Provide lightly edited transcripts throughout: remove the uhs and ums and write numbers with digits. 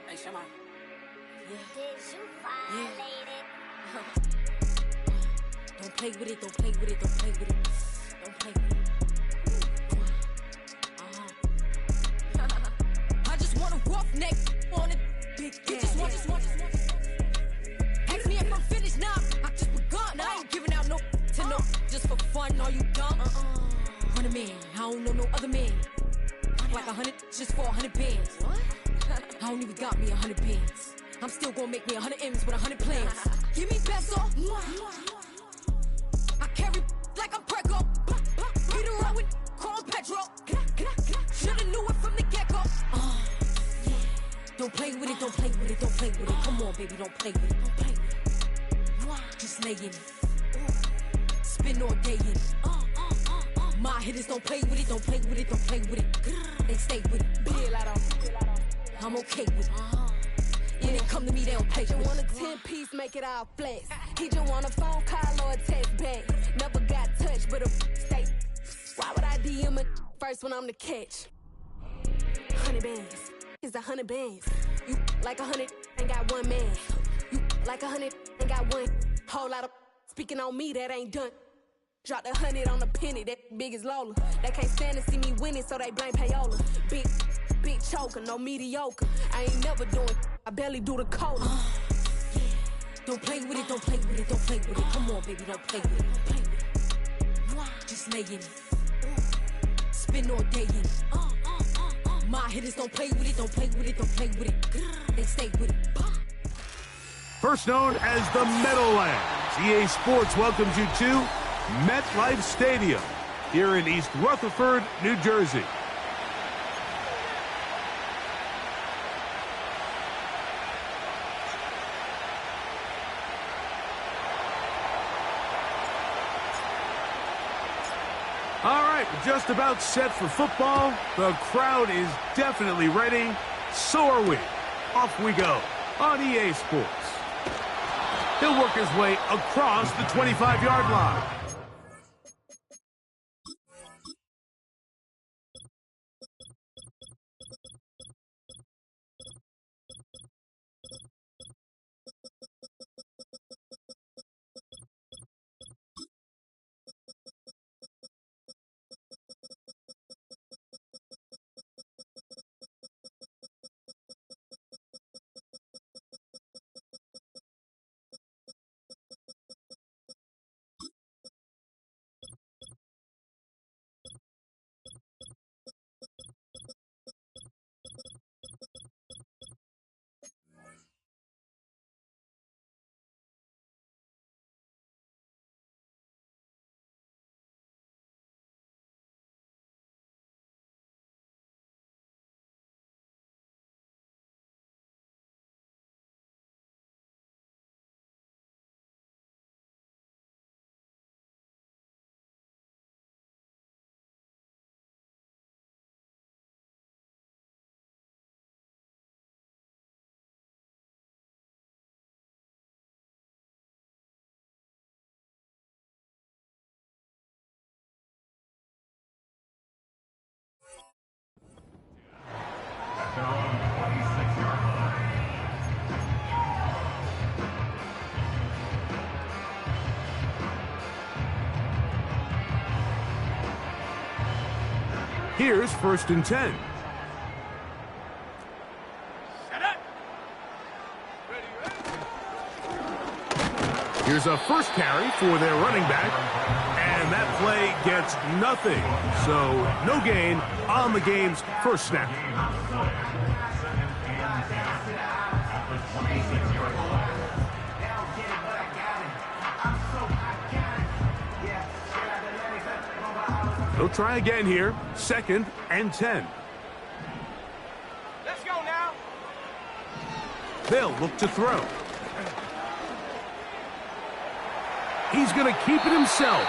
Hey, Shama. Did you violate it? Don't play with it, don't play with it, don't play with it. Don't play with it. I just want a roughneck on it. Big just want. Ask me if I'm finished now. I just begun. I ain't giving out no to no. Just for fun, are you dumb? 100 man, I don't know no other man. Like 100 just for 100 bands. What? I don't even got me 100 bands. I'm still gonna make me 100 M's with 100 plans. Give me peso. I carry like I'm Prego. Beat around with Chrome Petro. Shoulda knew it from the get-go. Don't play with it, don't play with it, don't play with it. Come on, baby, don't play with it, don't play with it. Just lay in it. Spin all day in it. My hitters don't play with it, don't play with it, don't play with it. They stay with it. I'm okay with it. When they come to me, they don't play with it. He want a 10-piece, make it all flex. He just want a phone call or a text back. Never got touched, but a stay. Why would I DM it first when I'm the catch? 100 bands, it's 100 bands. You like 100 ain't got one man. You like 100 ain't got one. Whole lot of speaking on me that ain't done. Drop the 100 on the penny, that big as Lola. They can't stand to see me winning, so they blame payola. Big choker, no mediocre. I ain't never doing, I barely do the cola. Don't play with it, don't play with it, don't play with it. Come on, baby, don't play with it, don't play with it. Just lay in it. Spin all day in it. My hitters don't play with it, don't play with it, don't play with it. They stay with it. First known as the Meadowlands, EA Sports welcomes you to MetLife Stadium here in East Rutherford, New Jersey. All right, we're just about set for football. The crowd is definitely ready. So are we. Off we go on EA Sports. He'll work his way across the 25-yard line. Here's 1st and 10. Here's a first carry for their running back, and that play gets nothing. So no gain on the game's first snap. They'll try again here. 2nd and 10. Let's go now. They'll look to throw. He's going to keep it himself.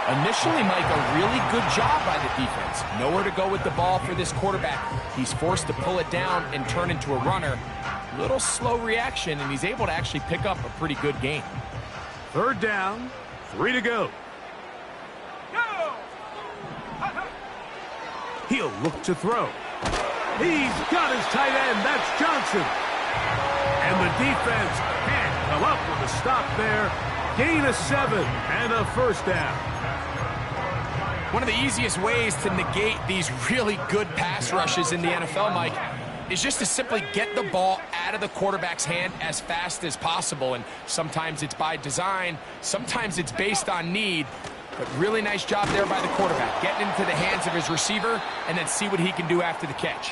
Initially, Mike, a really good job by the defense. Nowhere to go with the ball for this quarterback. He's forced to pull it down and turn into a runner. Little slow reaction, and he's able to actually pick up a pretty good gain. 3rd down, 3 to go. He'll look to throw. He's got his tight end. That's Johnson. And the defense can't come up with a stop there. Gain of 7 and a first down. One of the easiest ways to negate these really good pass rushes in the NFL, Mike, is just to simply get the ball out of the quarterback's hand as fast as possible. And sometimes it's by design, sometimes it's based on need. But really nice job there by the quarterback, getting into the hands of his receiver and then see what he can do after the catch.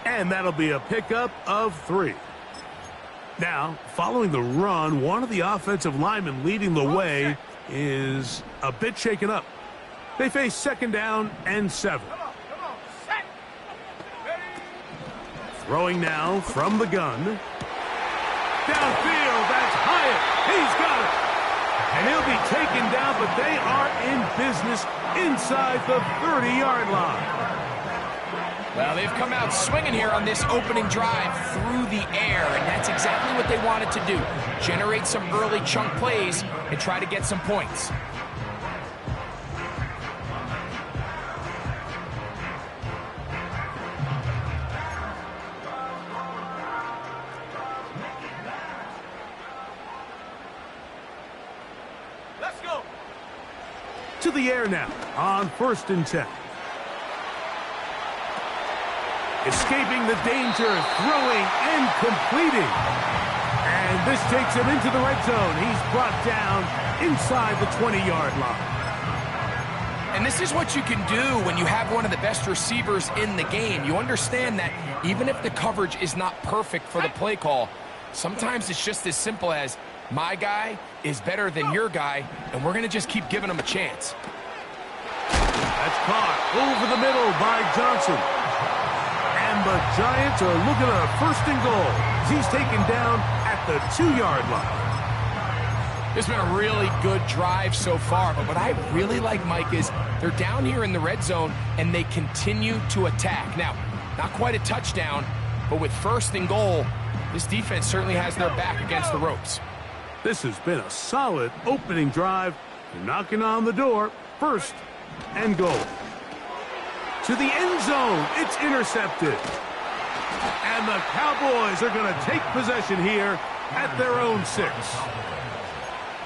And that'll be a pickup of 3. Now, following the run, one of the offensive linemen leading the way is a bit shaken up. They face 2nd down and 7. Throwing now from the gun. Downfield, that's Hyatt. He's got it. And he'll be taken down, but they are in business inside the 30-yard line. Well, they've come out swinging here on this opening drive through the air, and that's exactly what they wanted to do. Generate some early chunk plays and try to get some points. Let's go. To the air now on 1st and 10. Escaping the danger, throwing and completing. And this takes him into the red zone. He's brought down inside the 20-yard line. And this is what you can do when you have one of the best receivers in the game. You understand that even if the coverage is not perfect for the play call, sometimes it's just as simple as my guy is better than your guy, and we're going to just keep giving him a chance. That's caught over the middle by Johnson. And the Giants are looking at a 1st and goal. He's taken down at the 2-yard line. It's been a really good drive so far, but what I really like, Mike, is they're down here in the red zone, and they continue to attack. Now, not quite a touchdown, but with 1st and goal, this defense certainly has their back against the ropes. This has been a solid opening drive. They're knocking on the door. 1st and goal. To the end zone, it's intercepted. And the Cowboys are going to take possession here at their own 6.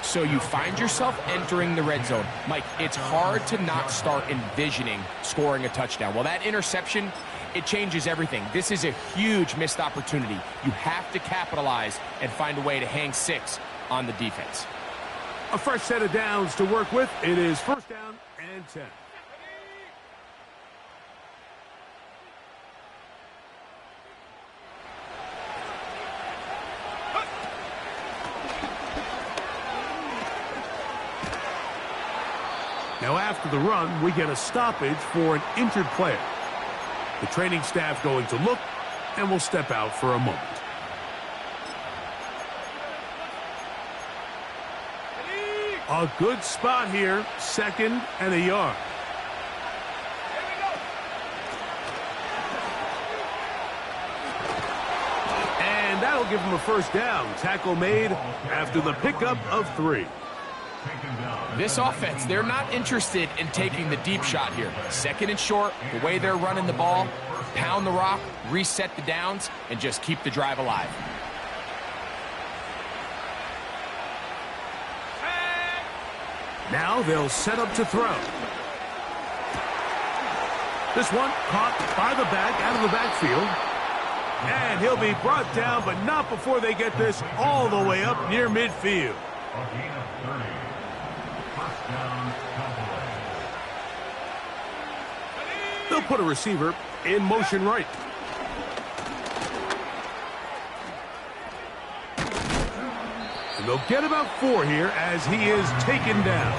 So you find yourself entering the red zone. Mike, it's hard to not start envisioning scoring a touchdown. Well, that interception, it changes everything. This is a huge missed opportunity. You have to capitalize and find a way to hang 6 on the defense. A fresh set of downs to work with. It is 1st down and 10. Now after the run, we get a stoppage for an injured player. The training staff going to look and will step out for a moment. A good spot here, 2nd and a yard. And that'll give him a 1st down. Tackle made after the pickup of 3. This offense, they're not interested in taking the deep shot here. 2nd and short, the way they're running the ball, pound the rock, reset the downs, and just keep the drive alive. Now they'll set up to throw. This one caught by the back, out of the backfield. And he'll be brought down, but not before they get this all the way up near midfield. They'll put a receiver in motion right. And they'll get about 4 here as he is taken down.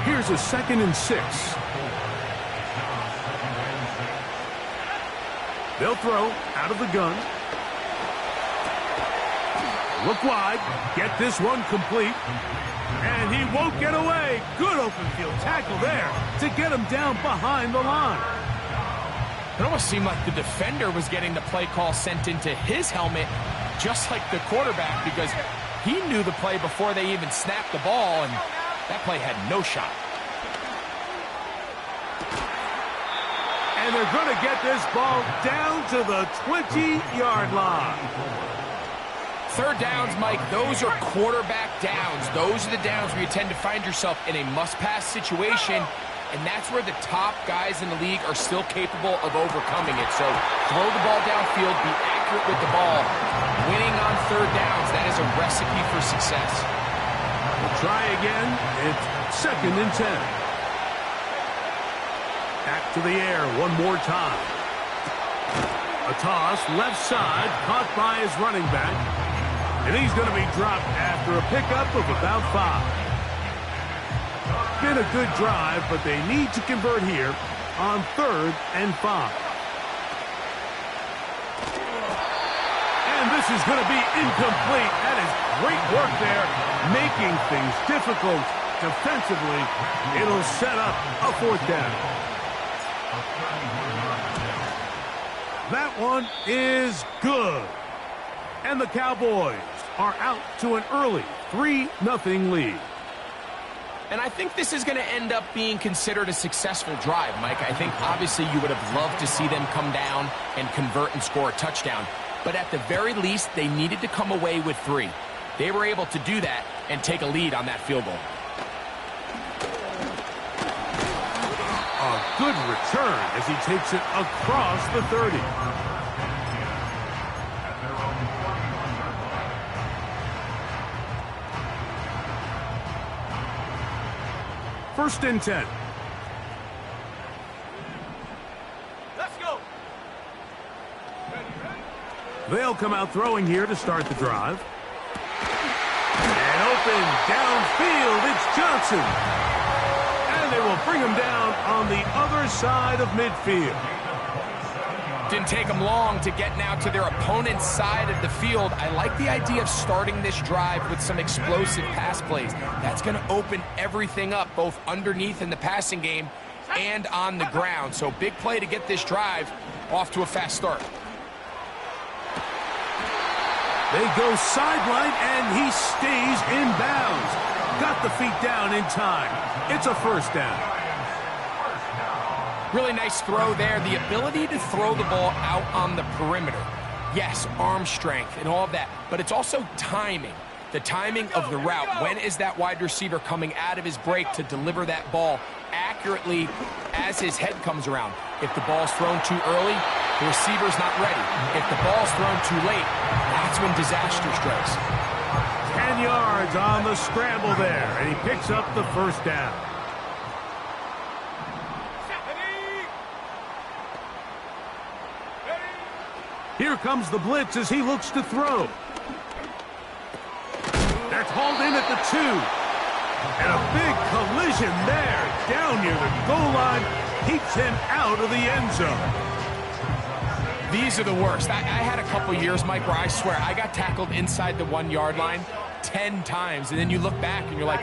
Here's a 2nd and 6. They'll throw out of the gun. Look wide. Get this one complete. And he won't get away. Good open field tackle there to get him down behind the line. It almost seemed like the defender was getting the play call sent into his helmet, just like the quarterback, because he knew the play before they even snapped the ball, and that play had no shot. And they're going to get this ball down to the 20-yard line. Third downs, Mike, those are quarterback downs. Those are the downs where you tend to find yourself in a must-pass situation, and that's where the top guys in the league are still capable of overcoming it. So throw the ball downfield, be accurate with the ball. Winning on third downs, that is a recipe for success. We'll try again. It's 2nd and 10. Back to the air one more time. A toss, left side, caught by his running back. And he's going to be dropped after a pickup of about 5. Been a good drive, but they need to convert here on 3rd and 5. And this is going to be incomplete. That is great work there, making things difficult defensively. It'll set up a 4th down. That one is good. And the Cowboys are out to an early 3-0 lead. And I think this is going to end up being considered a successful drive, Mike. I think obviously you would have loved to see them come down and convert and score a touchdown. But at the very least, they needed to come away with 3. They were able to do that and take a lead on that field goal. A good return as he takes it across the 30. First and 10. Let's go. They'll come out throwing here to start the drive. And open downfield, it's Johnson. And they will bring him down on the other side of midfield. Didn't take them long to get now to their opponent's side of the field. I like the idea of starting this drive with some explosive pass plays. That's going to open everything up, both underneath in the passing game and on the ground. So big play to get this drive off to a fast start. They go sideline, and he stays in bounds. Got the feet down in time. It's a 1st down. Really nice throw there. The ability to throw the ball out on the perimeter. Yes, arm strength and all of that, but it's also timing. The timing of the route. When is that wide receiver coming out of his break to deliver that ball accurately as his head comes around? If the ball's thrown too early, the receiver's not ready. If the ball's thrown too late, that's when disaster strikes. 10 yards on the scramble there, and he picks up the 1st down. Here comes the blitz as he looks to throw. That's hauled in at the 2. And a big collision there. Down near the goal line. Keeps him out of the end zone. These are the worst. I had a couple years, Mike, where I swear I got tackled inside the 1-yard line 10 times. And then you look back and you're like,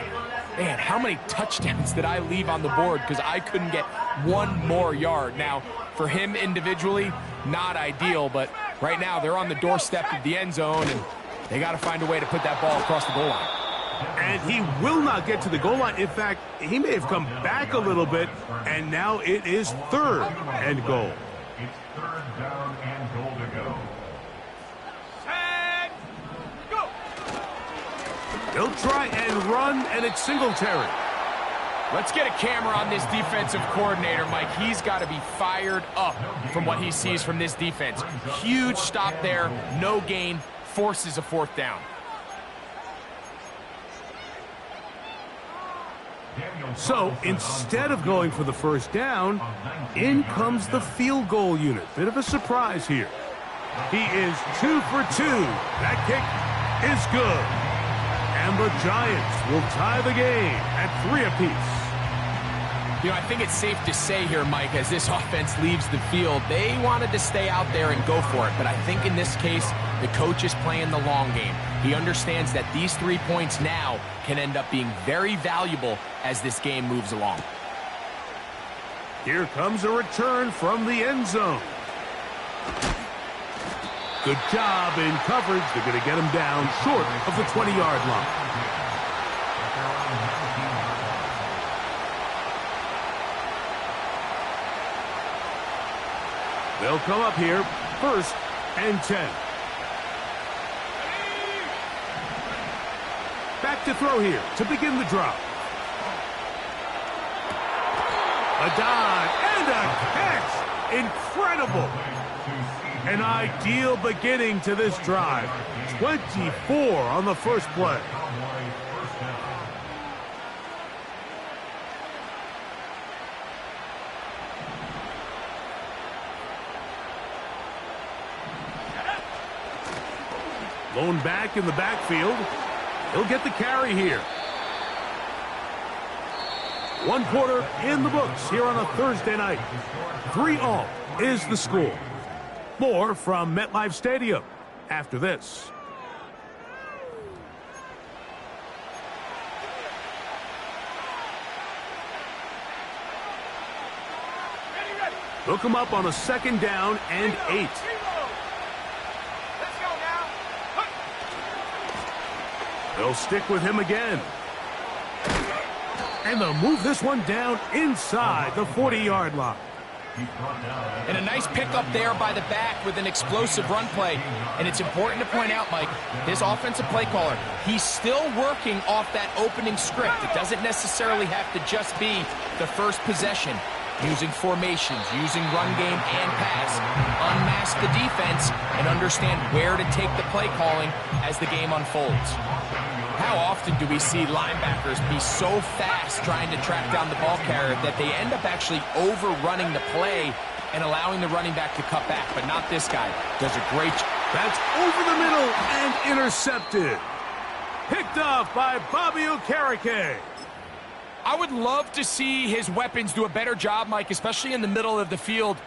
man, how many touchdowns did I leave on the board because I couldn't get 1 more yard? Now, for him individually, not ideal, but right now they're on the doorstep of the end zone, and they got to find a way to put that ball across the goal line. And he will not get to the goal line. In fact, he may have come back a little bit, and now it is 3rd and goal. It's 3rd down and goal to go. Set, go. They'll try and run, and it's Singletary. Let's get a camera on this defensive coordinator, Mike. He's got to be fired up from what he sees from this defense. Huge stop there, no gain, forces a 4th down. So instead of going for the 1st down, in comes the field goal unit. Bit of a surprise here. He is 2 for 2. That kick is good. And the Giants will tie the game at 3 apiece. You know, I think it's safe to say here, Mike, as this offense leaves the field, they wanted to stay out there and go for it. But I think in this case, the coach is playing the long game. He understands that these 3 points now can end up being very valuable as this game moves along. Here comes a return from the end zone. Good job in coverage. They're going to get him down short of the 20-yard line. They'll come up here, 1st and 10. Back to throw here to begin the drive. A dive and a catch. Incredible. An ideal beginning to this drive. 24 on the first play. Lone back in the backfield. He'll get the carry here. 1 quarter in the books here on a Thursday night. 3-all is the score. More from MetLife Stadium after this. Look him up on a 2nd down and 8. They'll stick with him again. And they'll move this one down inside the 40-yard line. And a nice pickup there by the back with an explosive run play. And it's important to point out, Mike, his offensive play caller, he's still working off that opening script. It doesn't necessarily have to just be the first possession. Using formations, using run game and pass. Unmask the defense and understand where to take the play calling as the game unfolds. How often do we see linebackers be so fast trying to track down the ball carrier that they end up actually overrunning the play and allowing the running back to cut back? But not this guy. Does a great job. That's over the middle and intercepted. Picked off by Bobby Okereke. I would love to see his weapons do a better job, Mike, especially in the middle of the field,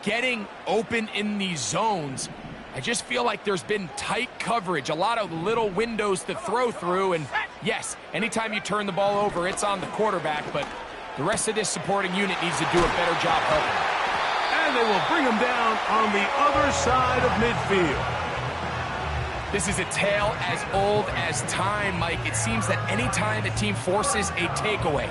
getting open in these zones. I just feel like there's been tight coverage, a lot of little windows to throw through, and yes, anytime you turn the ball over, it's on the quarterback, but the rest of this supporting unit needs to do a better job helping. And they will bring him down on the other side of midfield. This is a tale as old as time, Mike. It seems that anytime a team forces a takeaway,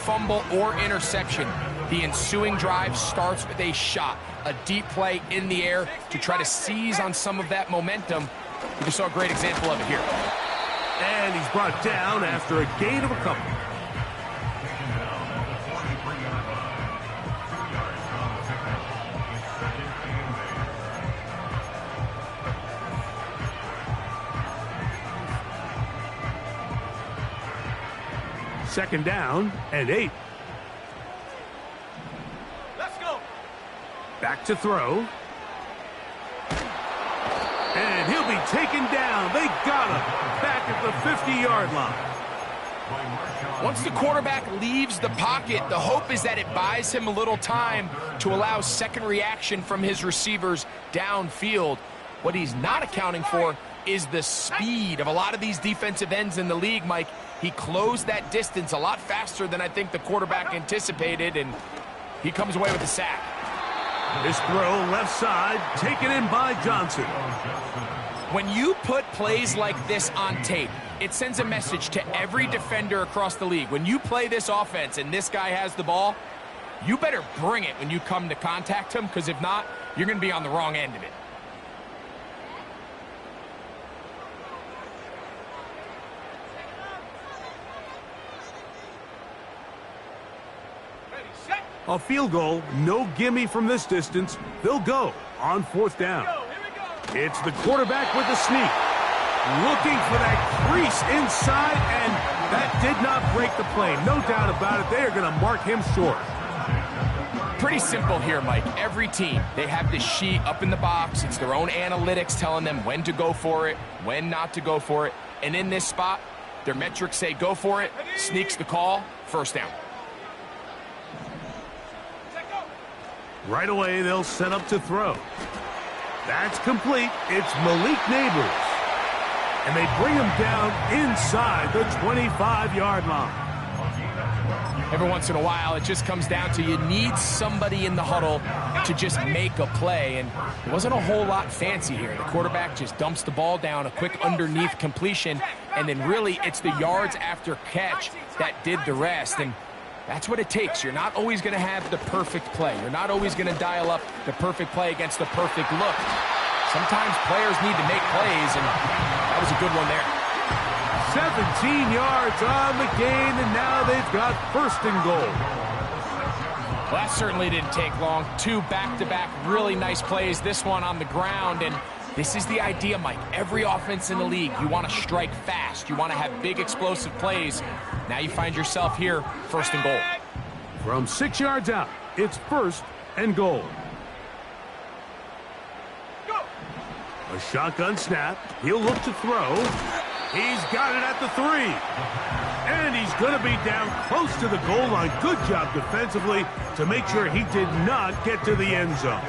fumble, or interception, the ensuing drive starts with a shot, a deep play in the air to try to seize on some of that momentum. We just saw a great example of it here. And he's brought down after a gain of a couple. Second down and 8. Let's go. Back to throw. And he'll be taken down. They got him back at the 50-yard line. Once the quarterback leaves the pocket, the hope is that it buys him a little time to allow second reaction from his receivers downfield. What he's not accounting for is the speed of a lot of these defensive ends in the league, Mike. He closed that distance a lot faster than I think the quarterback anticipated, and he comes away with the sack. This throw left side, taken in by Johnson. When you put plays like this on tape, it sends a message to every defender across the league. When you play this offense and this guy has the ball, you better bring it when you come to contact him, because if not, you're going to be on the wrong end of it. A field goal, no gimme from this distance. They'll go on 4th down. It's the quarterback with the sneak. Looking for that crease inside, and that did not break the play. No doubt about it. They are going to mark him short. Pretty simple here, Mike. Every team, they have this sheet up in the box. It's their own analytics telling them when to go for it, when not to go for it. And in this spot, their metrics say go for it, sneaks the call, 1st down. Right away, they'll set up to throw. That's complete. It's Malik Neighbors. And they bring him down inside the 25-yard line. Every once in a while, it just comes down to you need somebody in the huddle to just make a play. And it wasn't a whole lot fancy here. The quarterback just dumps the ball down, a quick underneath completion, and then really it's the yards after catch that did the rest. And That's what it takes. You're not always going to have the perfect play. You're not always going to dial up the perfect play against the perfect look. Sometimes players need to make plays, and that was a good one there. 17 yards on the gain, and now they've got first and goal. Well, that certainly didn't take long. 2 back-to-back really nice plays, this one on the ground, and this is the idea, Mike. Every offense in the league, you want to strike fast. You want to have big explosive plays. Now you find yourself here, first and goal. From 6 yards out, it's first and goal. A shotgun snap. He'll look to throw. He's got it at the 3. And he's going to be down close to the goal line. Good job defensively to make sure he did not get to the end zone.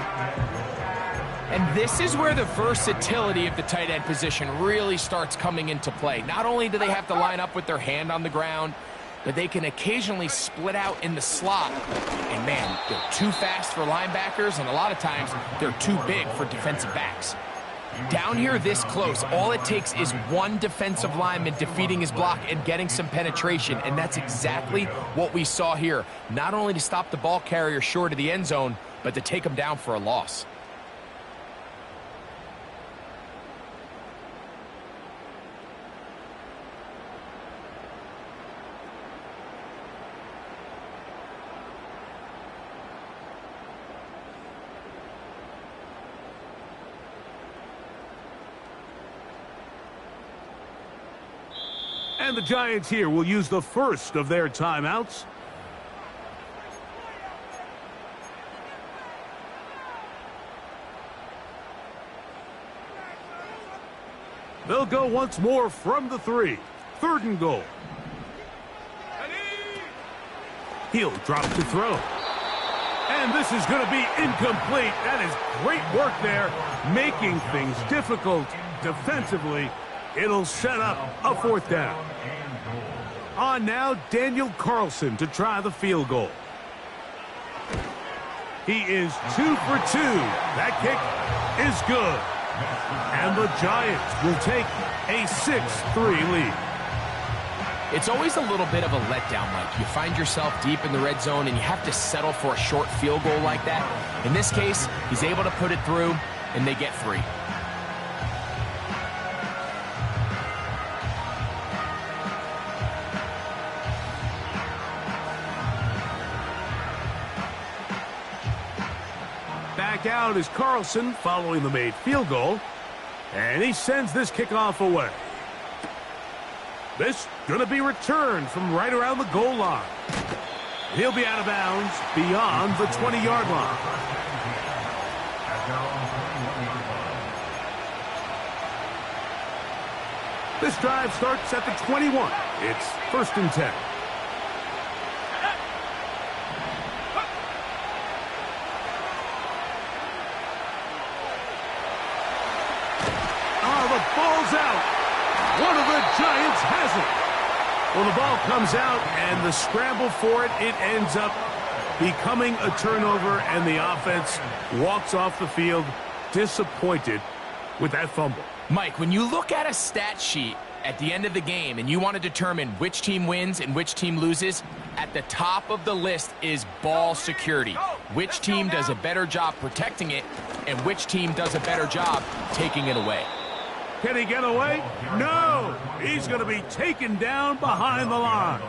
And this is where the versatility of the tight end position really starts coming into play. Not only do they have to line up with their hand on the ground, but they can occasionally split out in the slot. And man, they're too fast for linebackers, and a lot of times they're too big for defensive backs. Down here this close, all it takes is one defensive lineman defeating his block and getting some penetration, and that's exactly what we saw here. Not only to stop the ball carrier short of the end zone, but to take him down for a loss. And the Giants here will use the first of their timeouts. They'll go once more from the 3. Third and goal. He'll drop to throw. And this is going to be incomplete. That is great work there, making things difficult defensively. It'll set up a 4th down. On now, Daniel Carlson to try the field goal. He is 2 for 2. That kick is good. And the Giants will take a 6-3 lead. It's always a little bit of a letdown, Mike. You find yourself deep in the red zone and you have to settle for a short field goal like that. In this case, he's able to put it through, and they get 3. Back out is Carlson following the made field goal. And he sends this kickoff away. This going to be returned from right around the goal line. He'll be out of bounds beyond the 20-yard line. This drive starts at the 21. It's 1st and 10. Ball's out. One of the Giants has it. Well, the ball comes out, and the scramble for it, it ends up becoming a turnover, and the offense walks off the field disappointed with that fumble. Mike, when you look at a stat sheet at the end of the game and you want to determine which team wins and which team loses, at the top of the list is ball security. Which team does a better job protecting it, and which team does a better job taking it away. Can he get away? No! He's going to be taken down behind the line.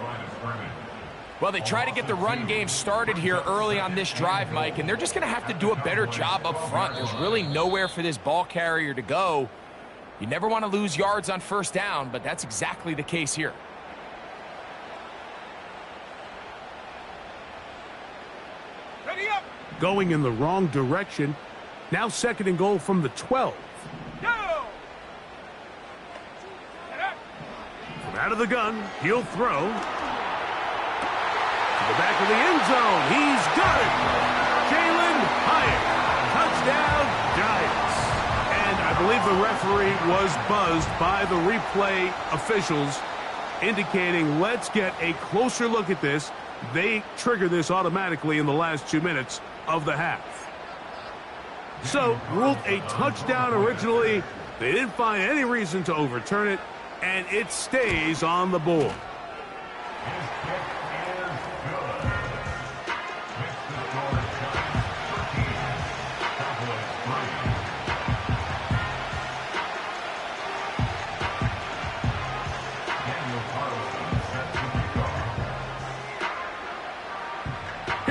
Well, they try to get the run game started here early on this drive, Mike, and they're just going to have to do a better job up front. There's really nowhere for this ball carrier to go. You never want to lose yards on 1st down, but that's exactly the case here. Ready up. Going in the wrong direction. Now 2nd and goal from the 12. Out of the gun, he'll throw. To the back of the end zone, he's got it! Jalin Hyatt, touchdown Giants. And I believe the referee was buzzed by the replay officials, indicating let's get a closer look at this. They trigger this automatically in the last 2 minutes of the half. So, ruled a touchdown originally. They didn't find any reason to overturn it, and it stays on the board.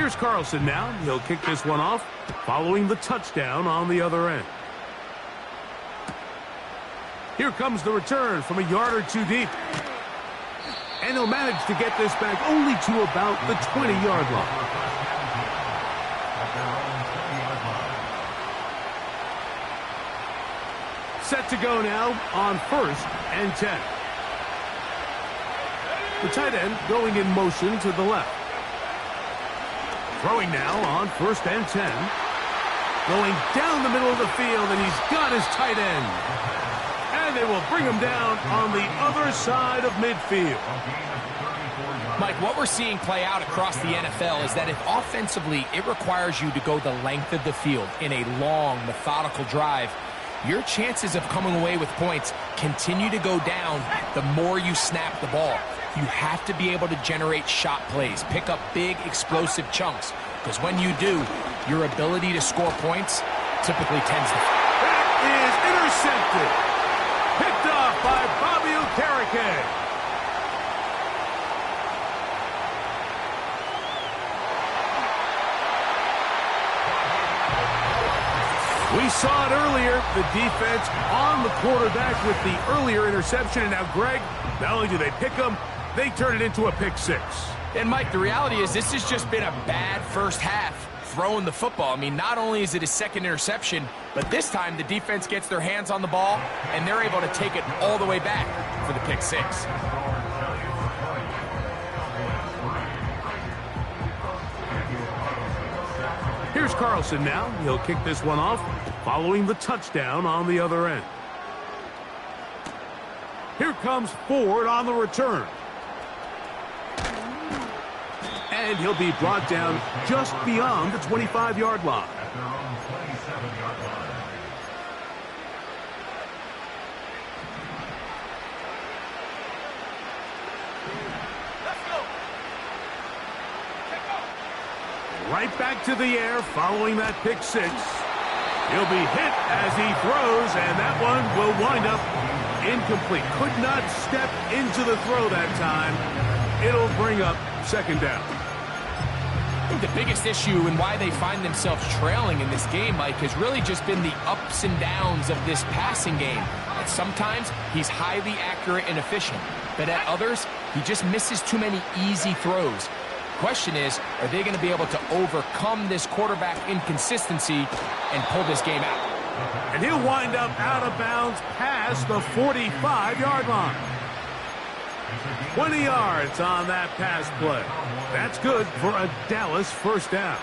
Here's Carlson now. He'll kick this one off, following the touchdown on the other end. Here comes the return from a yard or two deep. And he'll manage to get this back only to about the 20-yard line. Set to go now on 1st and 10. The tight end going in motion to the left. Throwing now on 1st and 10. Going down the middle of the field, and he's got his tight end. And they will bring him down on the other side of midfield. Mike, what we're seeing play out across the NFL is that if offensively it requires you to go the length of the field in a long, methodical drive, your chances of coming away with points continue to go down the more you snap the ball. You have to be able to generate shot plays, pick up big, explosive chunks, because when you do, your ability to score points typically tends to... That is intercepted. Picked off by Bobby Okereke. We saw it earlier, the defense on the quarterback with the earlier interception. And now, Greg, not only do they pick him, they turn it into a pick six. And, Mike, the reality is this has just been a bad first half throwing the football. I mean, not only is it his second interception, but this time the defense gets their hands on the ball, and they're able to take it all the way back for the pick six. Here's Carlson now. He'll kick this one off, following the touchdown on the other end. Here comes Ford on the return. And he'll be brought down just beyond the 25-yard line. Right back to the air following that pick six. He'll be hit as he throws, and that one will wind up incomplete. Could not step into the throw that time. It'll bring up second down. I think the biggest issue and why they find themselves trailing in this game, Mike, has really just been the ups and downs of this passing game. And sometimes he's highly accurate and efficient, but at others, he just misses too many easy throws. Question is, are they going to be able to overcome this quarterback inconsistency and pull this game out? And he'll wind up out of bounds past the 45-yard line. 20 yards on that pass play. That's good for a Dallas first down.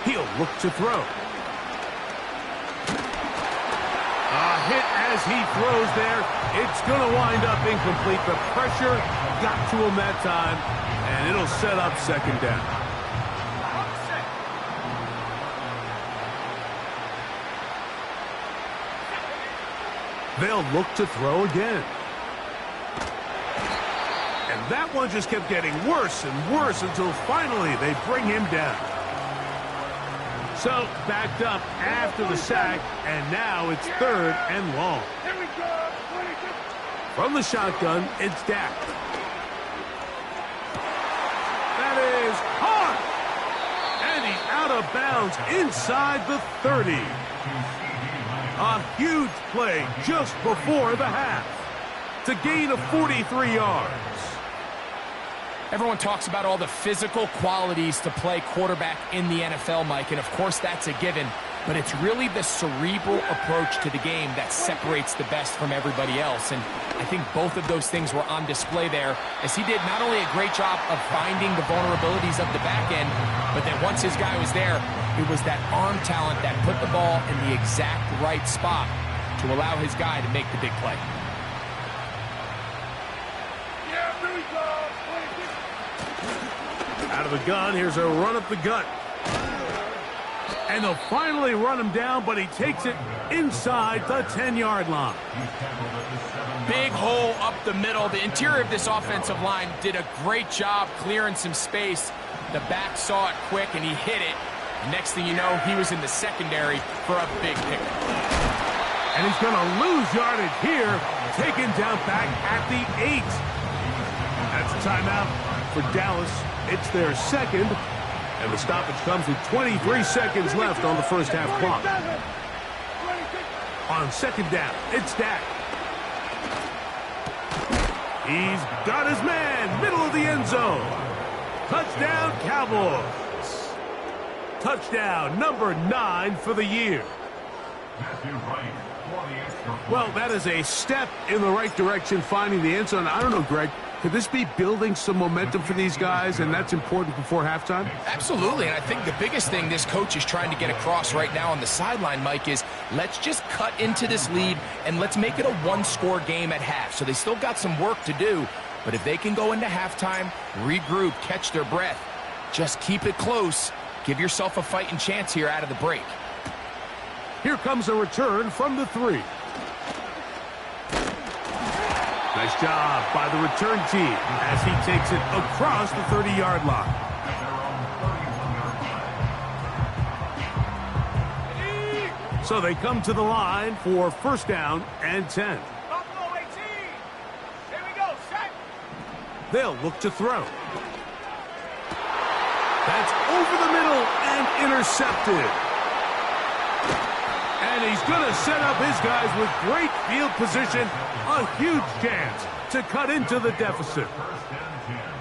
He'll look to throw. A hit as he throws there. It's going to wind up incomplete. The pressure got to him that time, and it'll set up second down. They'll look to throw again. And that one just kept getting worse and worse until finally they bring him down. So, backed up after the sack, and now it's third and long. Here we go. From the shotgun, it's Dak. That is hard. And he's out of bounds inside the 30. A huge play just before the half to gain of 43 yards. Everyone talks about all the physical qualities to play quarterback in the NFL, Mike, and of course that's a given, but it's really the cerebral approach to the game that separates the best from everybody else, and I think both of those things were on display there, as he did not only a great job of finding the vulnerabilities of the back end, but then once his guy was there, it was that arm talent that put the ball in the exact right spot to allow his guy to make the big play. Yeah, here we go. Out of the gun, here's a run up the gut. And they'll finally run him down, but he takes it inside the 10-yard line. Big hole up the middle. The interior of this offensive line did a great job clearing some space. The back saw it quick, and he hit it. Next thing you know, he was in the secondary for a big pickup. And he's going to lose yardage here, taken down back at the 8. That's a timeout for Dallas. It's their second, and the stoppage comes with 23 seconds left on the first half clock. On second down, it's Dak. He's got his man, middle of the end zone. Touchdown, Cowboys. Touchdown number 9 for the year. Well, that is a step in the right direction, finding the end zone. I don't know, Greg, could this be building some momentum for these guys, and that's important before halftime? Absolutely, and I think the biggest thing this coach is trying to get across right now on the sideline, Mike, is let's just cut into this lead and let's make it a one-score game at half. So they still got some work to do, but if they can go into halftime, regroup, catch their breath, just keep it close, give yourself a fighting chance here out of the break. Here comes a return from the 3. Nice job by the return team as he takes it across the 30-yard line. So they come to the line for first down and 10. Buffalo 18. Here we go, set. They'll look to throw. That's over the middle and intercepted. And he's going to set up his guys with great field position. A huge chance to cut into the deficit.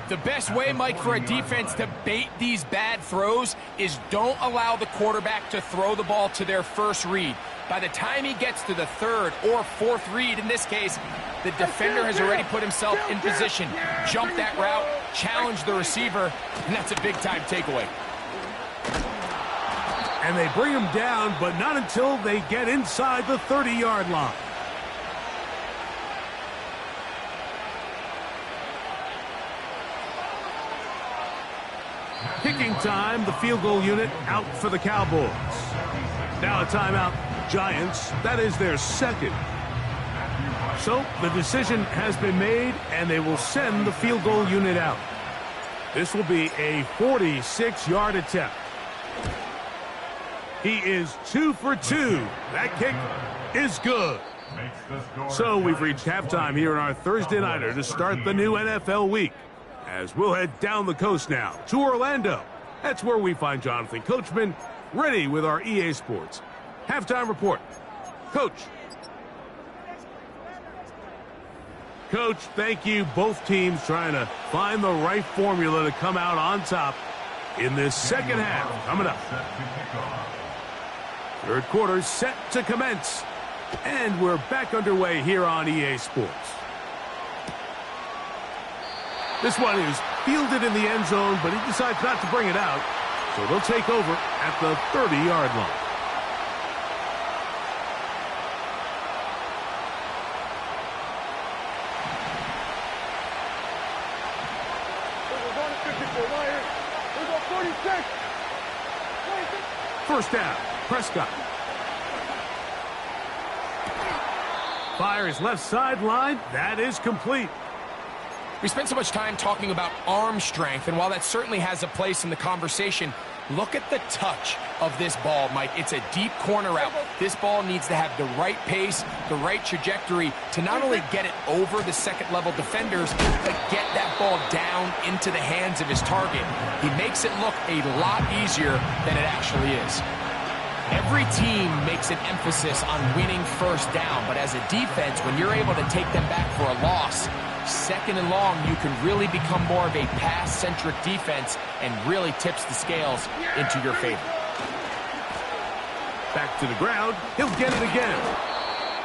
The best way, Mike, for a defense to bait these bad throws is don't allow the quarterback to throw the ball to their first read. By the time he gets to the third or fourth read, in this case, the defender has already put himself in position. Jump that route, challenge the receiver, and that's a big-time takeaway. And they bring him down, but not until they get inside the 30-yard line. Kicking time, the field goal unit out for the Cowboys. Now a timeout, Giants. That is their second. So the decision has been made, and they will send the field goal unit out. This will be a 46-yard attempt. He is 2 for 2. That kick is good. So we've reached halftime here in our Thursday Nighter to start the new NFL week. As we'll head down the coast now to Orlando. That's where we find Jonathan Coachman ready with our EA Sports halftime report. Coach. Coach, thank you. Both teams trying to find the right formula to come out on top in this second half coming up. Third quarter set to commence. And we're back underway here on EA Sports. This one is fielded in the end zone, but he decides not to bring it out. So they'll take over at the 30-yard line. First down, Prescott. Fires left sideline. That is complete. We spent so much time talking about arm strength, and while that certainly has a place in the conversation, look at the touch of this ball, Mike. It's a deep corner route. This ball needs to have the right pace, the right trajectory to not only get it over the second-level defenders, but get that ball down into the hands of his target. He makes it look a lot easier than it actually is. Every team makes an emphasis on winning first down, but as a defense, when you're able to take them back for a loss, second and long, you can really become more of a pass-centric defense and really tips the scales into your favor. Back to the ground. He'll get it again.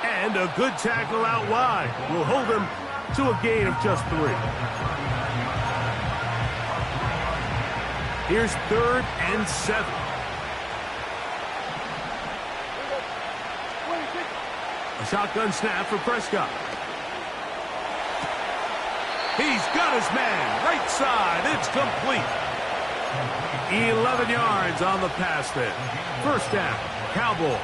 And a good tackle out wide will hold him to a gain of just 3. Here's 3rd and 7. A shotgun snap for Prescott. He's got his man, right side, it's complete. 11 yards on the pass there. First down, Cowboys.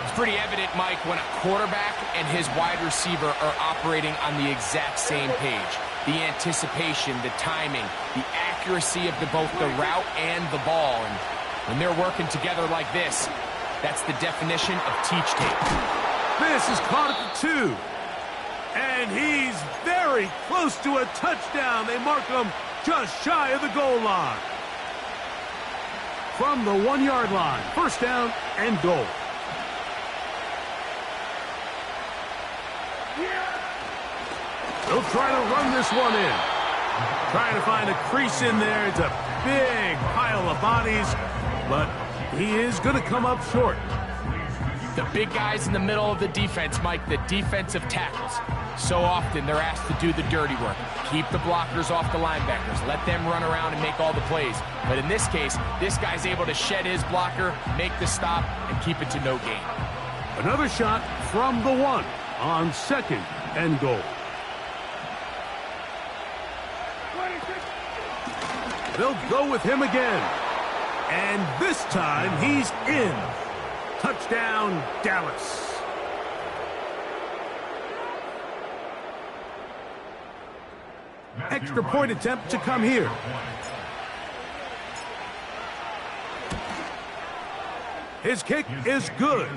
It's pretty evident, Mike, when a quarterback and his wide receiver are operating on the exact same page. The anticipation, the timing, the accuracy of both the route and the ball. And when they're working together like this, That's the definition of teach tape. This is caught at the 2. And he's very close to a touchdown. They mark him just shy of the goal line. From the 1-yard line, first down and goal. They'll try to run this one in. Trying to find a crease in there. It's a big pile of bodies, but he is going to come up short. The big guys in the middle of the defense, Mike, the defensive tackles. So often they're asked to do the dirty work. Keep the blockers off the linebackers. Let them run around and make all the plays. But in this case, this guy's able to shed his blocker, make the stop, and keep it to no gain. Another shot from the 1 on second and goal. They'll go with him again. And this time he's in. Touchdown, Dallas. Extra point attempt to come here. His kick is good.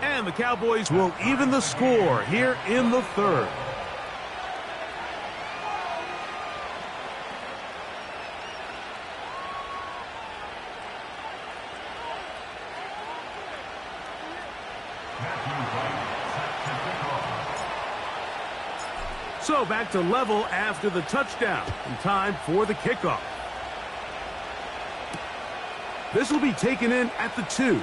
And the Cowboys will even the score here in the 3rd. So back to level after the touchdown, and time for the kickoff. This will be taken in at the 2.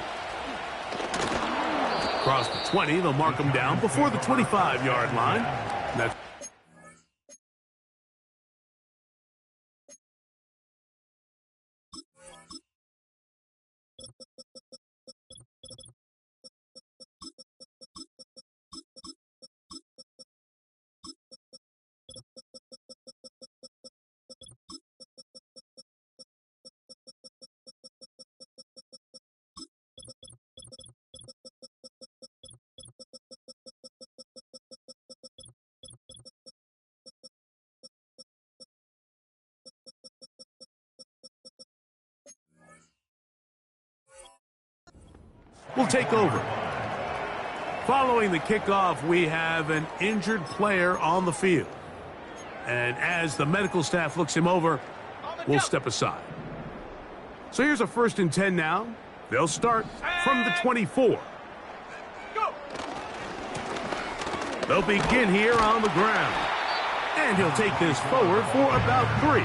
Across the 20, they'll mark him down before the 25-yard line. That's will take over. Following the kickoff, we have an injured player on the field. And as the medical staff looks him over, we'll step aside. So here's a 1st and 10 now. They'll start from the 24. Go. They'll begin here on the ground. And he'll take this forward for about 3.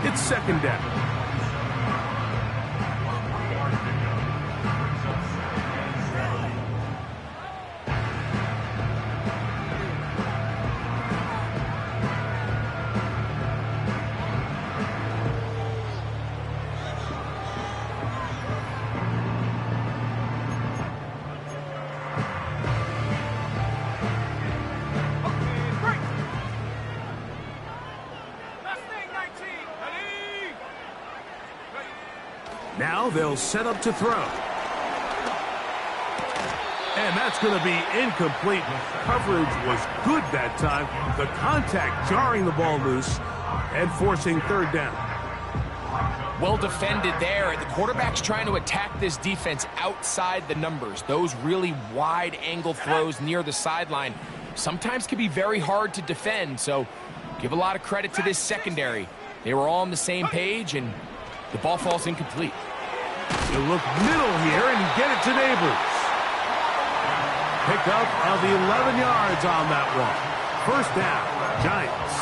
It's 2nd down. Now they'll set up to throw. And that's going to be incomplete. Coverage was good that time. The contact jarring the ball loose and forcing 3rd down. Well defended there. The quarterback's trying to attack this defense outside the numbers. Those really wide angle throws near the sideline sometimes can be very hard to defend. So give a lot of credit to this secondary. They were all on the same page, and the ball falls incomplete. You look middle here and get it to Neighbors. Pick up of the 11 yards on that one. 1st down, Giants.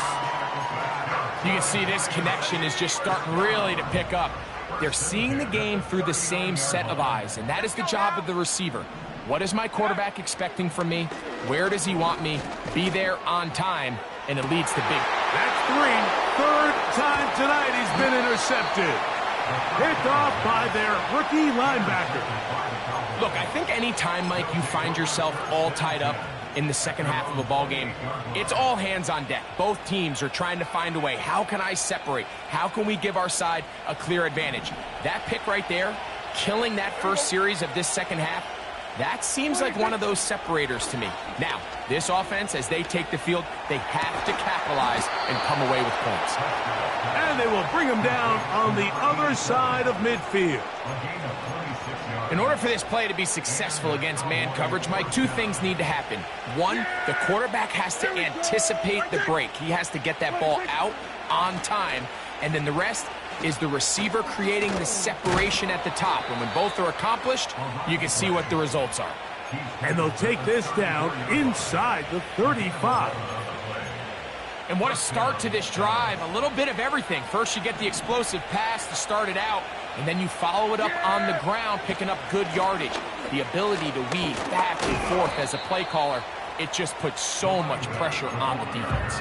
You can see this connection is just starting really to pick up. They're seeing the game through the same set of eyes, and that is the job of the receiver. What is my quarterback expecting from me? Where does he want me? Be there on time, and it leads to big. That's 3. 3rd time tonight he's been intercepted. Picked off by their rookie linebacker. Look, I think any time, Mike, you find yourself all tied up in the second half of a ball game, it's all hands on deck. Both teams are trying to find a way. How can I separate? How can we give our side a clear advantage? That pick right there, killing that first series of this second half, that seems like one of those separators to me. Now, this offense, as they take the field, they have to capitalize and come away with points. And they will bring him down on the other side of midfield. In order for this play to be successful against man coverage, Mike, two things need to happen. One, the quarterback has to anticipate the break. He has to get that ball out on time. And then the rest is the receiver creating the separation at the top. And when both are accomplished, you can see what the results are. And they'll take this down inside the 35. And what a start to this drive. A little bit of everything. First, you get the explosive pass to start it out, and then you follow it up on the ground, picking up good yardage. The ability to weave back and forth as a play caller, it just puts so much pressure on the defense.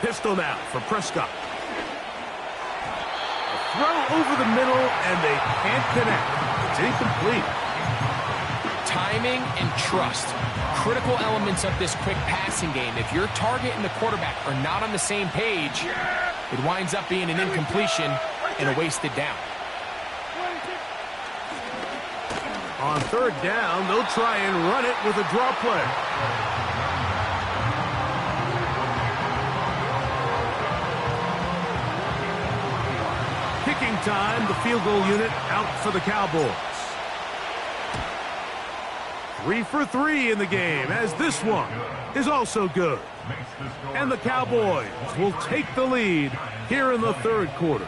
Pistol now for Prescott. A throw over the middle, and they can't connect. It's incomplete. Timing and trust, critical elements of this quick passing game. If your target and the quarterback are not on the same page, it winds up being an incompletion and a wasted down. On third down, they'll try and run it with a draw play. Kicking time, the field goal unit out for the Cowboys. 3 for 3 in the game, as this one is also good. And the Cowboys will take the lead here in the third quarter.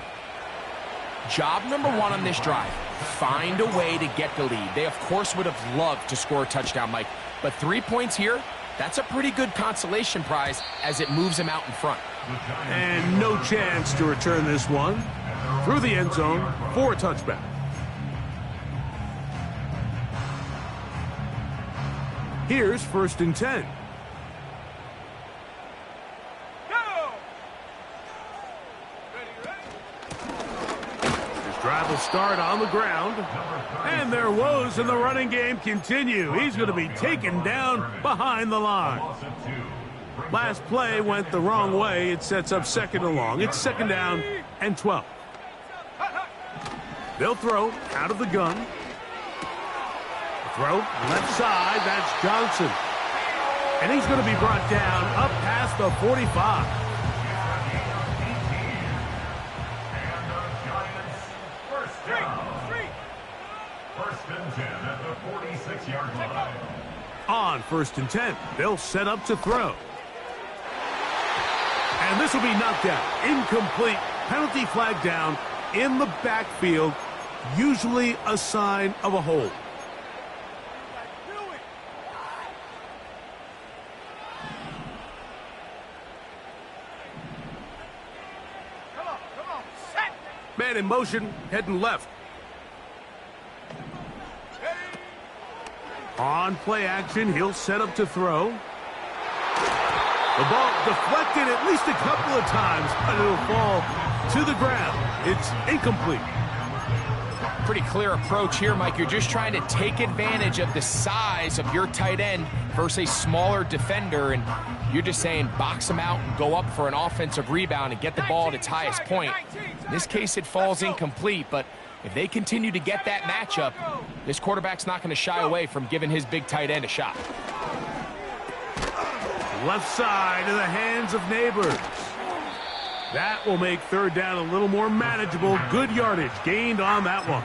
Job number one on this drive, find a way to get the lead. They, of course, would have loved to score a touchdown, Mike. But 3 points here, that's a pretty good consolation prize as it moves them out in front. And no chance to return this one through the end zone for a touchback. Here's 1st and 10. This drive will start on the ground. And their woes in the running game continue. He's going to be taken down behind the line. Last play went the wrong way. It sets up 2nd and long. It's 2nd down and 12. They'll throw out of the gun. Throw left side. That's Johnson. And he's going to be brought down up past the 45. First and 10 at the 46-yard line. On 1st and 10, they'll set up to throw. And this will be knocked out. Incomplete. Penalty flag down in the backfield. Usually a sign of a hold. Man in motion, heading left. On play action, he'll set up to throw. The ball deflected at least a couple of times, but it'll fall to the ground. It's incomplete. Pretty clear approach here, Mike. You're just trying to take advantage of the size of your tight end versus a smaller defender, and you're just saying box him out and go up for an offensive rebound and get the ball at its highest point. In this case, it falls incomplete, but if they continue to get that matchup, this quarterback's not going to shy away from giving his big tight end a shot. Left side in the hands of Neighbors. That will make 3rd down a little more manageable. Good yardage gained on that one.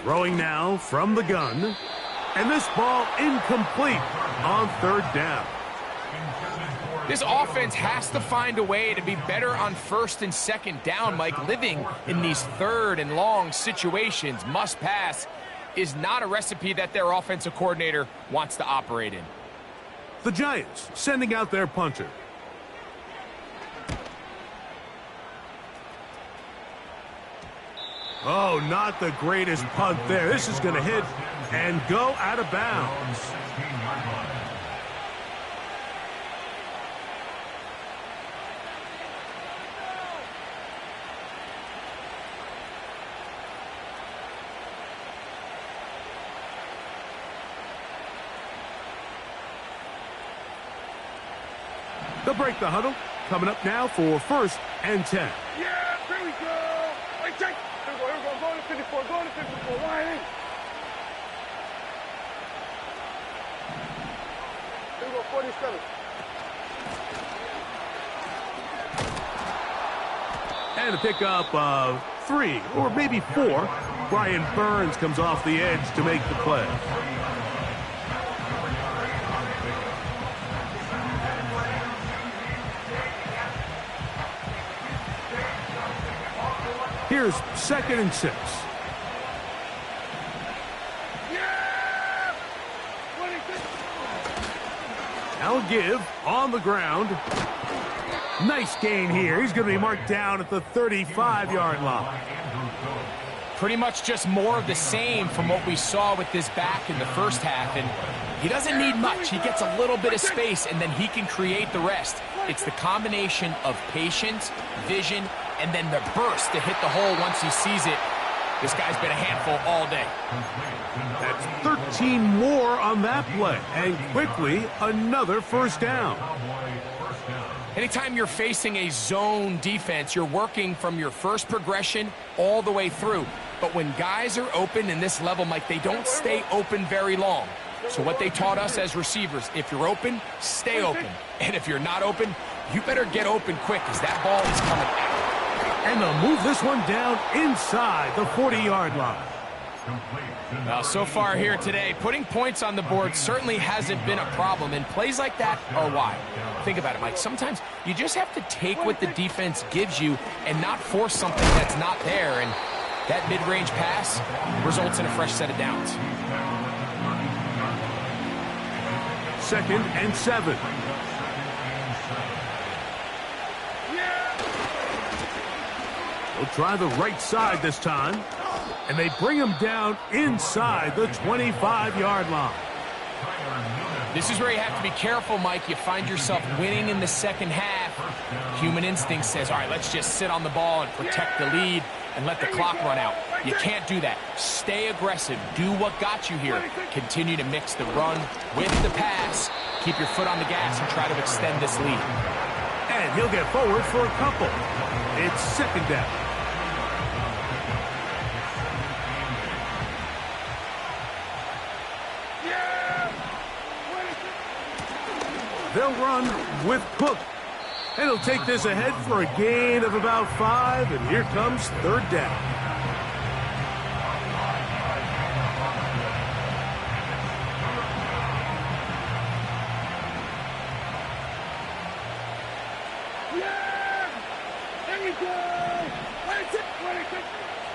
Throwing now from the gun. And this ball incomplete on 3rd down. This offense has to find a way to be better on 1st and 2nd down, Mike. Living in these 3rd and long situations, must pass, is not a recipe that their offensive coordinator wants to operate in. The Giants sending out their punter. Oh, not the greatest punt there. This is going to hit and go out of bounds. They'll break the huddle. Coming up now for 1st and 10. Yeah, here we go. Wait, check. Here we go. Go to 54. Go to 54. Right in. Here we go, 47. And a pickup of 3 or maybe 4. Brian Burns comes off the edge to make the play. Here's 2nd and 6. Yeah! 26. I'll give on the ground. Nice gain here. He's going to be marked down at the 35-yard line. Pretty much just more of the same from what we saw with this back in the first half. And he doesn't need much. He gets a little bit of space, and then he can create the rest. It's the combination of patience, vision, and then the burst to hit the hole once he sees it. This guy's been a handful all day. That's 13 more on that play. And quickly, another 1st down. Anytime you're facing a zone defense, you're working from your first progression all the way through. But when guys are open in this level, Mike, they don't stay open very long. So what they taught us as receivers, if you're open, stay open. And if you're not open, you better get open quick because that ball is coming out. And they'll move this one down inside the 40-yard line. Well, so far here today, putting points on the board certainly hasn't been a problem, and plays like that are why. Think about it, Mike. Sometimes you just have to take what the defense gives you and not force something that's not there, and that mid-range pass results in a fresh set of downs. 2nd and 7. They'll try the right side this time. And they bring him down inside the 25-yard line. This is where you have to be careful, Mike. You find yourself winning in the second half. Human instinct says, all right, let's just sit on the ball and protect the lead and let the clock run out. You can't do that. Stay aggressive. Do what got you here. Continue to mix the run with the pass. Keep your foot on the gas and try to extend this lead. And he'll get forward for a couple. It's 2nd down. They'll run with Cook. And he'll take this ahead for a gain of about 5. And here comes 3rd down. There we go.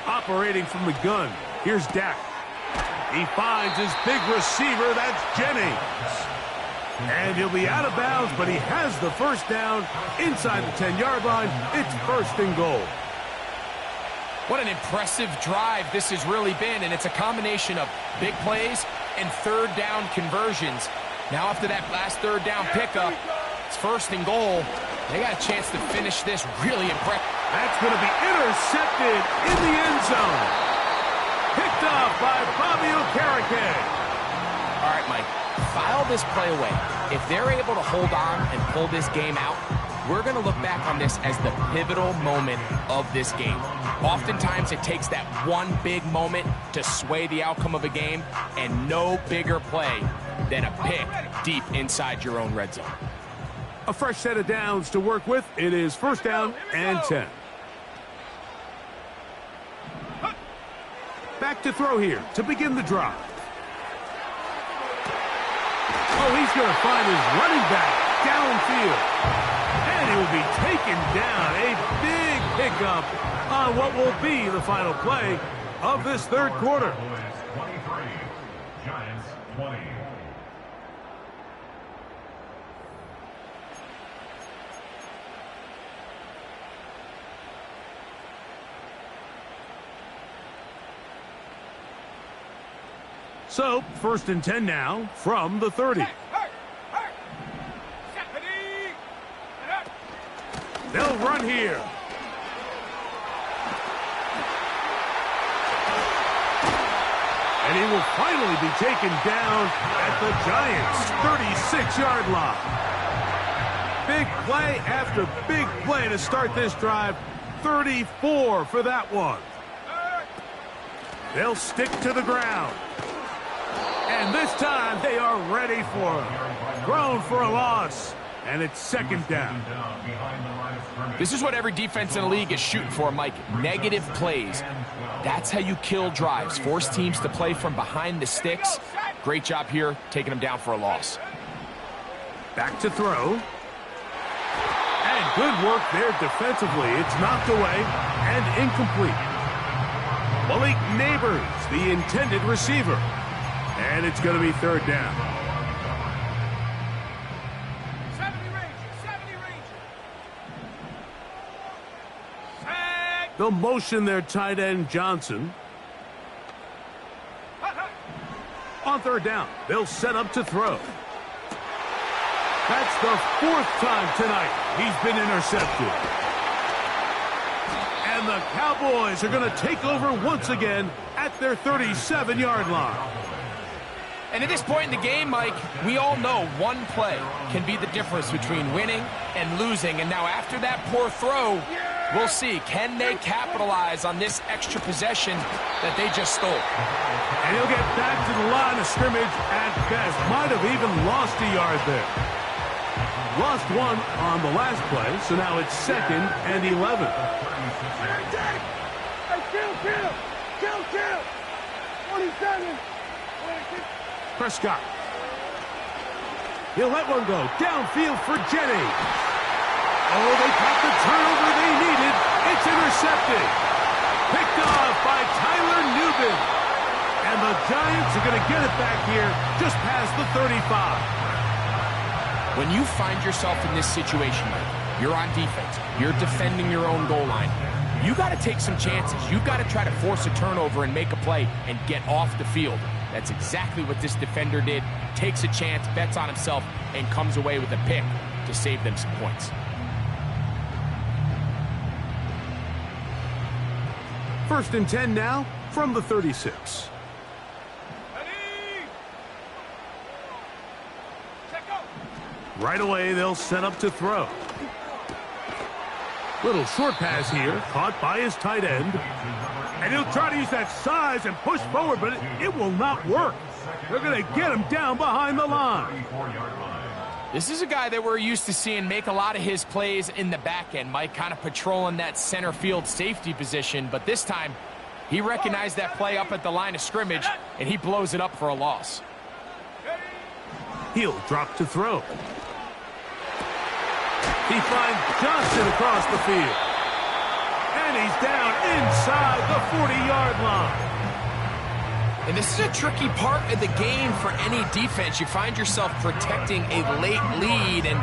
Operating from the gun, here's Dak. He finds his big receiver, that's Jennings. And he'll be out of bounds, but he has the 1st down inside the 10-yard line. It's 1st and goal. What an impressive drive this has really been, and it's a combination of big plays and 3rd down conversions. Now after that last 3rd down pickup, it's 1st and goal. They got a chance to finish this really impressive. That's going to be intercepted in the end zone. Picked off by Bobby Okereke. All right, Mike. File this play away. If they're able to hold on and pull this game out, we're going to look back on this as the pivotal moment of this game. Oftentimes, it takes that one big moment to sway the outcome of a game, and no bigger play than a pick deep inside your own red zone. A fresh set of downs to work with. It is 1st down and 10. Back to throw here to begin the drive. Oh, he's going to find his running back downfield. And he will be taken down. A big pickup on what will be the final play of this 3rd quarter. 23, Giants 20. So, 1st and 10 now from the 30. They'll run here. And he will finally be taken down at the Giants' 36-yard line. Big play after big play to start this drive. 34 for that one. They'll stick to the ground. And this time they are ready for him. Thrown for a loss. And it's second down. This is what every defense in the league is shooting for, Mike. Negative plays. That's how you kill drives. Force teams to play from behind the sticks. Great job here, taking them down for a loss. Back to throw. And good work there defensively. It's knocked away and incomplete. Malik Neighbors, the intended receiver. And it's going to be third down. 70 Ranger. They'll motion their tight end Johnson. On third down, they'll set up to throw. That's the fourth time tonight he's been intercepted. And the Cowboys are going to take over once again at their 37-yard line. And at this point in the game, Mike, we all know one play can be the difference between winning and losing. And now after that poor throw, we'll see, can they capitalize on this extra possession that they just stole? And he'll get back to the line of scrimmage at best. Might have even lost a yard there. Lost one on the last play, so now it's second and 11. Hey, kill! 27. Prescott. He'll let one go. Downfield for Jennings. Oh, they got the turnover they needed. It's intercepted. Picked off by Tyler Nubin. And the Giants are going to get it back here just past the 35. When you find yourself in this situation, Mike, you're on defense, you're defending your own goal line, you got to take some chances. You've got to try to force a turnover and make a play and get off the field. That's exactly what this defender did. Takes a chance, bets on himself, and comes away with a pick to save them some points. First and 10 now from the 36. Right away, they'll set up to throw. Little short pass here, caught by his tight end. And he'll try to use that size and push forward, but it will not work. They're going to get him down behind the line. This is a guy that we're used to seeing make a lot of his plays in the back end. Mike kind of patrolling that center field safety position, but this time he recognized that play up at the line of scrimmage, and he blows it up for a loss. He'll drop to throw. He finds Johnson across the field. And he's down inside the 40-yard line. And this is a tricky part of the game for any defense. You find yourself protecting a late lead, and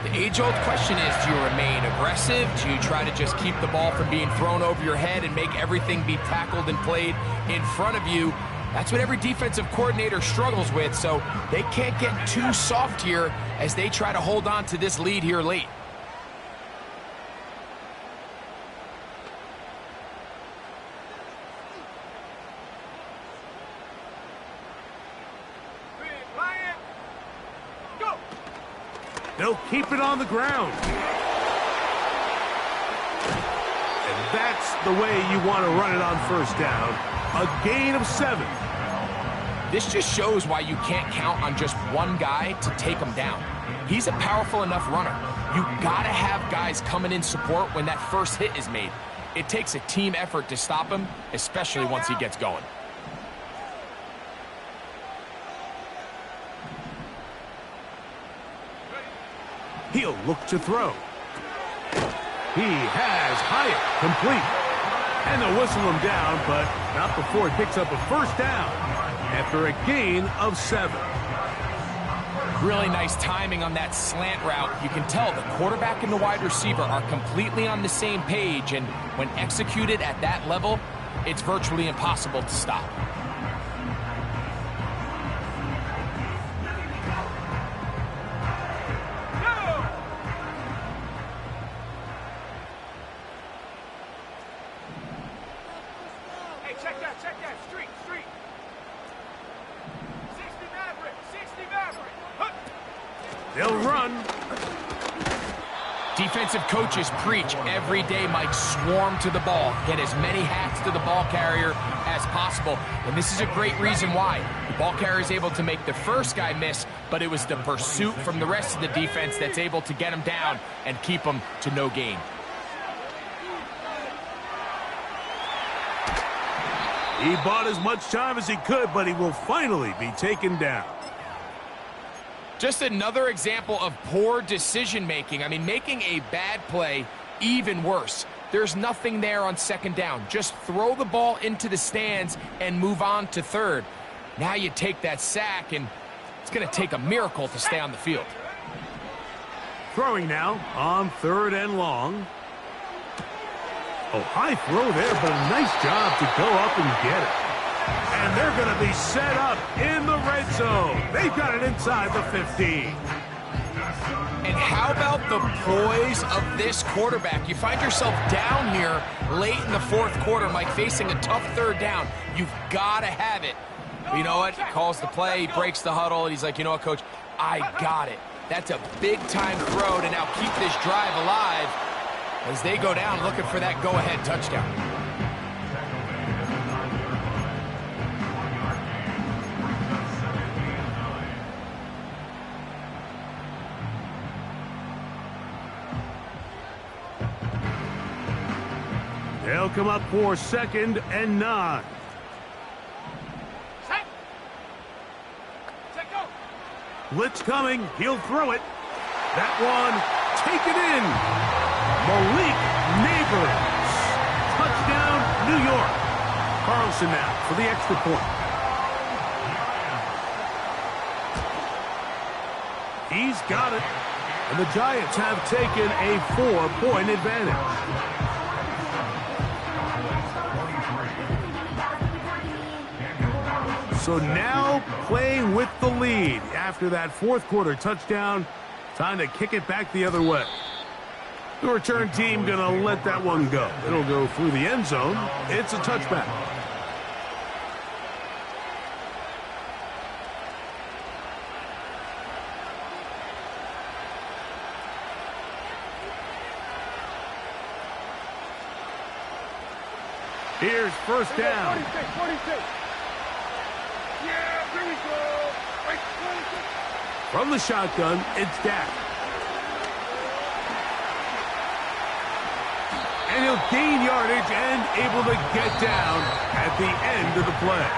the age-old question is, do you remain aggressive? Do you try to just keep the ball from being thrown over your head and make everything be tackled and played in front of you? That's what every defensive coordinator struggles with, so they can't get too soft here as they try to hold on to this lead here late. They'll keep it on the ground. And that's the way you want to run it on first down. A gain of 7. This just shows why you can't count on just one guy to take him down. He's a powerful enough runner. You gotta have guys coming in support when that first hit is made. It takes a team effort to stop him, especially once he gets going. He'll look to throw. He has Hyatt complete. And they'll whistle him down, but not before he picks up a first down after a gain of 7. Really nice timing on that slant route. You can tell the quarterback and the wide receiver are completely on the same page, and when executed at that level, it's virtually impossible to stop. They'll run. Defensive coaches preach every day, Mike, swarm to the ball. Get as many hats to the ball carrier as possible. And this is a great reason why. The ball carrier is able to make the first guy miss, but it was the pursuit from the rest of the defense that's able to get him down and keep him to no gain. He bought as much time as he could, but he will finally be taken down. Just another example of poor decision-making. I mean, making a bad play even worse. There's nothing there on second down. Just throw the ball into the stands and move on to third. Now you take that sack, and it's going to take a miracle to stay on the field. Throwing now on 3rd and long. Oh, high throw there, but a nice job to go up and get it. And they're going to be set up in the red zone. They've got it inside the 15. And how about the poise of this quarterback? You find yourself down here late in the 4th quarter, Mike, facing a tough 3rd down. You've got to have it. But you know what? He calls the play, he breaks the huddle, and he's like, you know what, Coach? I got it. That's a big-time throw to now keep this drive alive as they go down looking for that go-ahead touchdown. They'll come up for 2nd and 9. Blitz coming. He'll throw it. That one, take it in. Malik Neighbors. Touchdown, New York. Carlson now for the extra point. He's got it. And the Giants have taken a 4-point advantage. So now playing with the lead after that 4th quarter touchdown. Time to kick it back the other way. The return team going to let that one go. It'll go through the end zone. It's a touchback. Here's 1st down. 46. Yeah, here we go. From the shotgun, it's Dak. And he'll gain yardage and able to get down at the end of the play.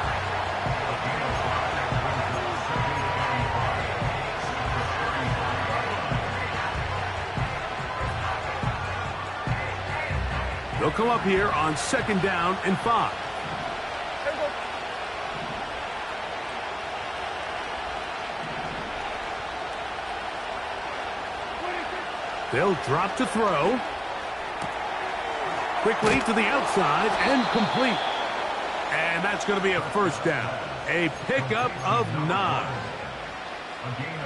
They'll come up here on 2nd down and 5. They'll drop to throw. Quickly to the outside and complete. And that's going to be a 1st down. A pickup of 9.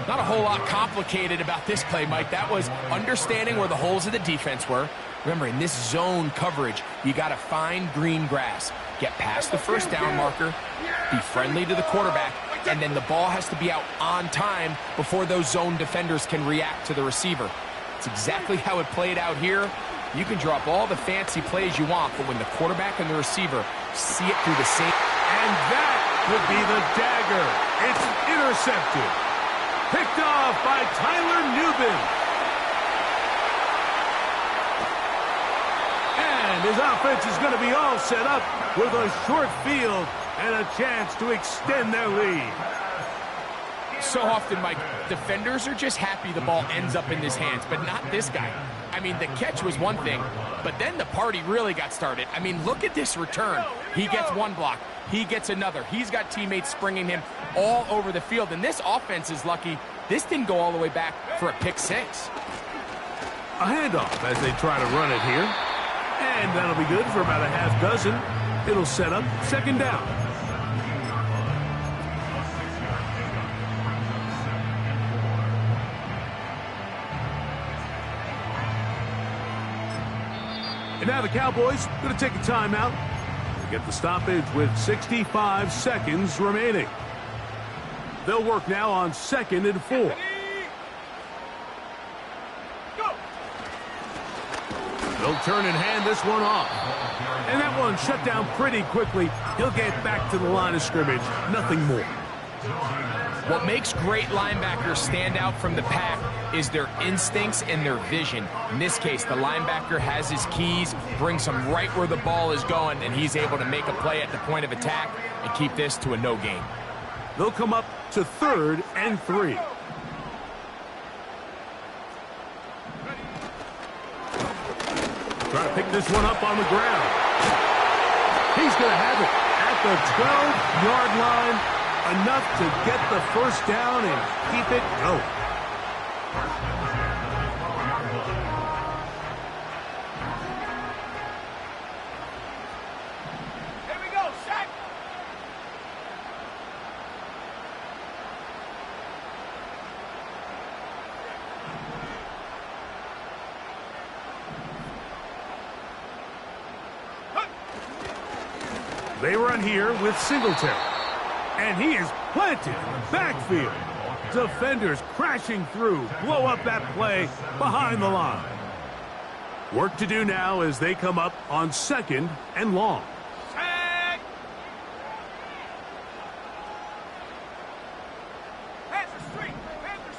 Not a whole lot complicated about this play, Mike. That was understanding where the holes of the defense were. Remember, in this zone coverage, you got to find green grass. Get past the 1st down marker, be friendly to the quarterback, and then the ball has to be out on time before those zone defenders can react to the receiver. It's exactly how it played out here. You can drop all the fancy plays you want, but when the quarterback and the receiver see it through the same... And that would be the dagger. It's intercepted. Picked off by Tyler Nubin. And his offense is going to be all set up with a short field and a chance to extend their lead. So often, Mike, defenders are just happy the ball ends up in his hands, but not this guy. I mean, the catch was one thing, but then the party really got started. I mean, look at this return. He gets one block. He gets another. He's got teammates springing him all over the field, and this offense is lucky this didn't go all the way back for a pick 6. A handoff as they try to run it here. And that'll be good for about a half dozen. It'll set up 2nd down. And now the Cowboys going to take a timeout to get the stoppage with 65 seconds remaining. They'll work now on 2nd and 4. They'll turn and hand this one off. And that one shut down pretty quickly. He'll get back to the line of scrimmage. Nothing more. What makes great linebackers stand out from the pack is their instincts and their vision. In this case, the linebacker has his keys, brings him right where the ball is going, and he's able to make a play at the point of attack and keep this to a no gain. They'll come up to 3rd and 3. Trying to pick this one up on the ground. He's going to have it at the 12-yard line. Enough to get the first down and keep it going. Here we go, Shaq. They run here with Singletary. And he is planted in the backfield. Defenders crashing through, blow up that play behind the line. Work to do now as they come up on 2nd and long. Shaq. Hands the street. Hands the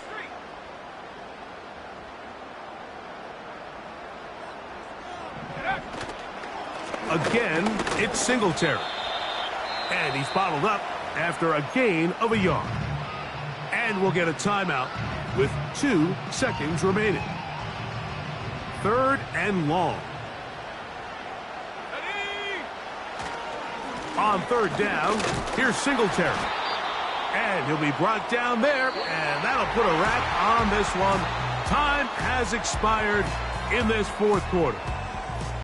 street. Again, it's Singletary. And he's bottled up after a gain of a yard. And we'll get a timeout with 2 seconds remaining. 3rd and long. On 3rd down, here's Singletary. And he'll be brought down there, and that'll put a wrap on this one. Time has expired in this 4th quarter.